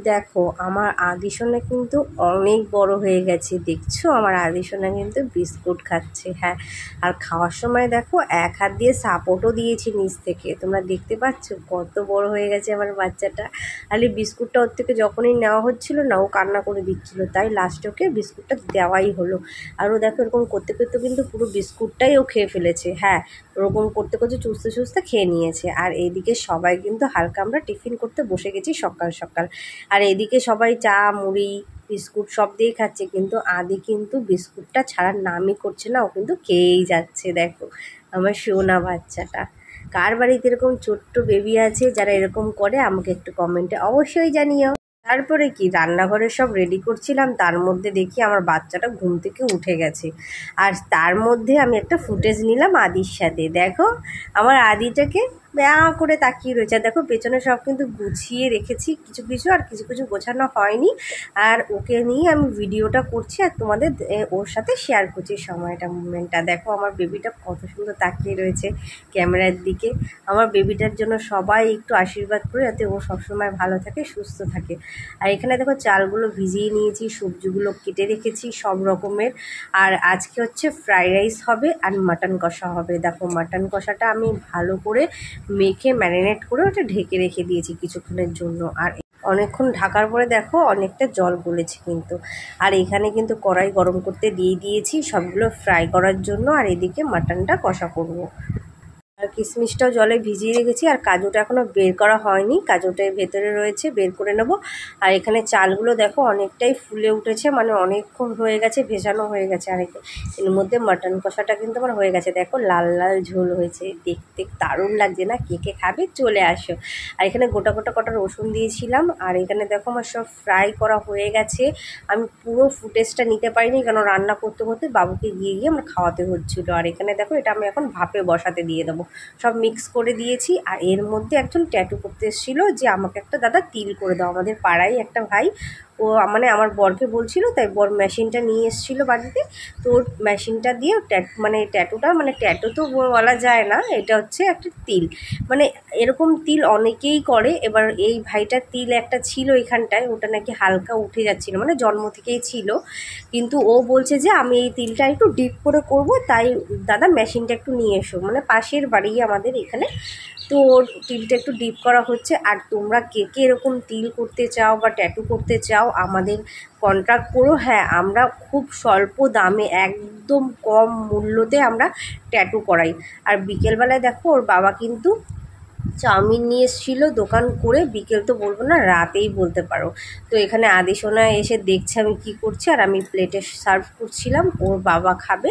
দেখো আমার আদি সোনা কিন্তু অনেক বড় হয়ে গেছে, দেখছো আমার আদি সোনা কিন্তু বিস্কুট খাচ্ছে। হ্যাঁ, আর খাওয়ার সময় দেখো এক হাত দিয়ে সাপোর্টও দিয়েছি নিচ থেকে, তোমরা দেখতে পাচ্ছ কত বড় হয়ে গেছে আমার বাচ্চাটা। আর এই বিস্কুটটা ওর থেকে যখনই নেওয়া হচ্ছিল না, ও কান্না করে দিচ্ছিল, তাই লাস্টে ওকে বিস্কুটটা দেওয়াই হলো। আর ও দেখো এরকম করতে করতে কিন্তু পুরো বিস্কুটটাই ও খেয়ে ফেলেছে। হ্যাঁ, ওরকম করতে করতে চুষতে চুষতে খেয়ে নিয়েছে। আর এইদিকে সবাই কিন্তু হালকা আমরা টিফিন করতে বসে গেছি সকাল সকাল। আর এদিকে সবাই চা মুড়ি বিস্কুট সব দিয়েই খাচ্ছে, কিন্তু আদি কিন্তু বিস্কুটটা ছাড়ার নামই করছে না, ও কিন্তু খেয়েই যাচ্ছে। দেখো আমার সোনা বাচ্চাটা। কার বাড়িতে এরকম ছোট্ট বেবি আছে যারা এরকম করে, আমাকে একটু কমেন্টে অবশ্যই জানিও। তারপরে কি রান্নাঘরে সব রেডি করছিলাম, তার মধ্যে দেখি আমার বাচ্চাটা ঘুম থেকে উঠে গেছে। আর তার মধ্যে আমি একটা ফুটেজ নিলাম আদির সাথে। দেখো আমার আদিটাকে ব্যাঁ করে তাকিয়ে রয়েছে। আর দেখো পেছনে সব কিন্তু গুছিয়ে রেখেছি কিছু কিছু, আর কিছু কিছু গোছানো হয়নি। আর ওকে নিয়ে আমি ভিডিওটা করছি আর তোমাদের ওর সাথে শেয়ার করছি সময়টা, মুভমেন্টটা। দেখো আমার বেবিটা কত সুন্দর তাকিয়ে রয়েছে ক্যামেরার দিকে। আমার বেবিটার জন্য সবাই একটু আশীর্বাদ করে, যাতে ও সবসময় ভালো থাকে সুস্থ থাকে। আর এখানে দেখো চালগুলো ভিজিয়ে নিয়েছি, সবজিগুলো কেটে রেখেছি সব রকমের। আর আজকে হচ্ছে ফ্রাইড রাইস হবে আর মাটন কষা হবে। দেখো মাটন কষাটা আমি ভালো করে মেখে ম্যারিনেট করে ওটা ঢেকে রেখে দিয়েছি কিছুক্ষণের জন্য। আর অনেকক্ষণ ঢাকার পরে দেখো অনেকটা জল গলেছে কিন্তু। আর এখানে কিন্তু কড়াই গরম করতে দিয়ে দিয়েছি সবগুলো ফ্রাই করার জন্য। আর এদিকে মাটনটা কষা করব। আর কিশমিশটাও জলে ভিজিয়ে রেখেছি, আর কাজুটা এখনও বের করা হয়নি, কাজুটা ভেতরে রয়েছে, বের করে নেব। আর এখানে চালগুলো দেখো অনেকটাই ফুলে উঠেছে, মানে অনেকক্ষণ হয়ে গেছে, ভেজানো হয়ে গেছে। আর এর মধ্যে মাটন কষাটা কিন্তু আমার হয়ে গেছে। দেখো লাল লাল ঝোল হয়েছে, দেখতে দারুণ লাগছে না? কে কে খাবে চলে আসো। আর এখানে গোটা গোটা কটা রসুন দিয়েছিলাম। আর এখানে দেখো আমার সব ফ্রাই করা হয়ে গেছে। আমি পুরো ফুটেজটা নিতে পারিনি, কারণ রান্না করতে করতে বাবুকে গিয়ে গিয়ে আমার খাওয়াতে হচ্ছিলো। আর এখানে দেখো এটা আমি এখন ভাপে বসাতে দিয়ে দেবো। সব মিক্স করে দিয়েছি। আর এর মধ্যে একজন ট্যাটু করতে এসেছিলো যে আমাকে একটা দাদা তিল করে দাও, আমাদের পাড়ায় একটা ভাই, ও মানে আমার বরকে বলছিল, তাই বর মেশিনটা নিয়ে এসেছিলো বাড়িতে। তো ওর মেশিনটা দিয়ে মানে ট্যাটুটা, মানে ট্যাটু তো বলা যায় না, এটা হচ্ছে একটা তিল। মানে এরকম তিল অনেকেই করে। এবার এই ভাইটার তিল একটা ছিল এখানটায়, ওটা নাকি হালকা উঠে যাচ্ছিলো, মানে জন্ম থেকেই ছিল। কিন্তু ও বলছে যে আমি এই তিলটা একটু ডিপ করে করব, তাই দাদা মেশিনটা একটু নিয়ে এসো। মানে পাশের বাড়ি আমাদের এখানে। তো ওর তিলটা একটু ডিপ করা হচ্ছে। আর তোমরা কে কে এরকম তিল করতে চাও বা ট্যাটু করতে চাও, আমাদের কন্ট্যাক্ট করো। হ্যাঁ, আমরা খুব স্বল্প দামে একদম কম মূল্যতে আমরা ট্যাটু করাই। আর বিকেলবেলায় দেখো ওর বাবা কিন্তু চাউমিন নিয়ে এসেছিলো দোকান করে, বিকেল তো বলবো না, রাতেই বলতে পারো। তো এখানে আদি সোনা এসে দেখছে আমি কি করছি, আর আমি প্লেটে সার্ভ করছিলাম, ওর বাবা খাবে।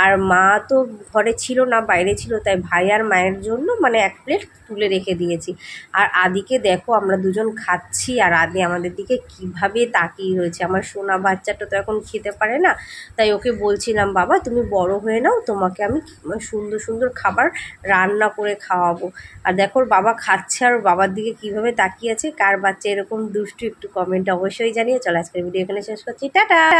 আর মা তো ঘরে ছিল না, বাইরে ছিল, তাই ভাই আর মায়ের জন্য মানে এক প্লেট তুলে রেখে দিয়েছি। আর আদিকে দেখো আমরা দুজন খাচ্ছি, আর আদি আমাদের দিকে কিভাবে তাকিয়ে রয়েছে। আমার সোনা বাচ্চাটা তো এখন খেতে পারে না, তাই ওকে বলছিলাম বাবা তুমি বড় হয়ে নাও, তোমাকে আমি সুন্দর সুন্দর খাবার রান্না করে খাওয়াবো। আর দেখো ওর বাবা খাচ্ছে, আর ওর বাবার দিকে কীভাবে তাকিয়ে আছে। কার বাচ্চা এরকম দুষ্টু একটু কমেন্ট অবশ্যই জানিয়ে। চলো আজকের ভিডিও এখানে শেষ করছি, টাটা।